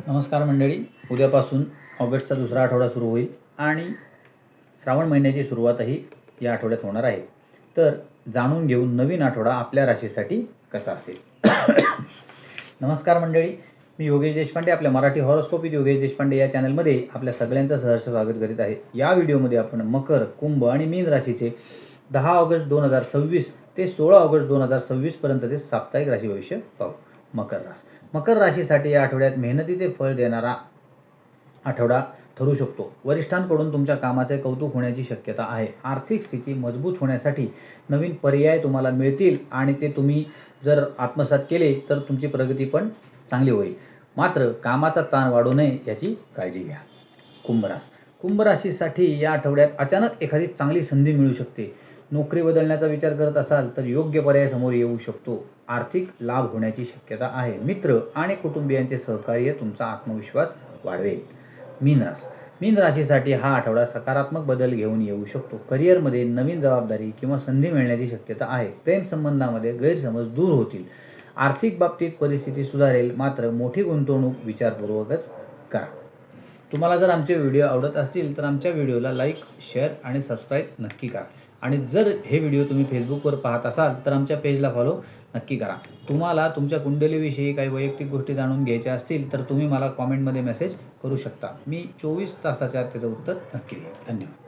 नमस्कार मंडळी, उद्यापासून ऑगस्टचा दुसरा आठवडा सुरू होईल आणि श्रावण महिन्याची सुरुवातही या आठवड्यात होणार आहे. तर जाणून घेऊन नवीन आठवडा आपल्या राशीसाठी कसा असेल. नमस्कार मंडळी, मी योगेश देशपांडे आपल्या मराठी हॉरोस्कोप विथ योगेश देशपांडे या चॅनलमध्ये आपल्या सगळ्यांचं सहर्ष स्वागत करीत आहे. या व्हिडिओमध्ये आपण मकर, कुंभ आणि मीन राशीचे 10 ऑगस्ट 2026 ते 16 ऑगस्ट 2026 पर्यंतचे साप्ताहिक राशी भविष्य पाहू. मकर राशीसाठी या आठवड्यात मेहनतीचे फळ देणारा आठवडा ठरू शकतो. वरिष्ठांकडून तुमच्या कामाचे कौतुक होण्याची शक्यता आहे. आर्थिक स्थिती मजबूत होण्यासाठी नवीन पर्याय तुम्हाला मिळतील आणि ते तुम्ही जर आत्मसात केले तर तुमची प्रगती पण चांगली होईल. मात्र कामाचा ताण वाढू नये याची काळजी घ्या. कुंभ राशीसाठी या आठवड्यात अचानक एखादी चांगली संधी मिळू शकते. नोकरी बदलण्याचा विचार करत असाल तर योग्य पर्याय समोर येऊ शकतो. आर्थिक लाभ होण्याची शक्यता आहे. मित्र आणि कुटुंबियांचे सहकार्य तुमचा आत्मविश्वास वाढवेल. मीन राशीसाठी हा आठवडा सकारात्मक बदल घेऊन येऊ शकतो. करिअरमध्ये नवीन जबाबदारी किंवा संधी मिळण्याची शक्यता आहे. प्रेम संबंधामध्ये गैरसमज दूर होतील. आर्थिक बाबतीत परिस्थिती सुधारेल. मात्र मोठी गुंतवणूक विचारपूर्वकच करा. तुम्हाला जर आमचे व्हिडिओ आवडत असतील तर आमच्या व्हिडिओला लाईक, शेअर आणि सबस्क्राईब नक्की करा. आणि जर हे व्हिडिओ तुम्ही फेसबुकवर पाहत असाल तर आमच्या पेजला फॉलो नक्की करा. तुम्हाला तुमच्या कुंडलीविषयी काही वैयक्तिक गोष्टी जाणून घ्यायच्या असतील तर तुम्ही मला कॉमेंटमध्ये मेसेज करू शकता. मी 24 तासाच्या आत त्याचं उत्तर नक्की देईन. धन्यवाद.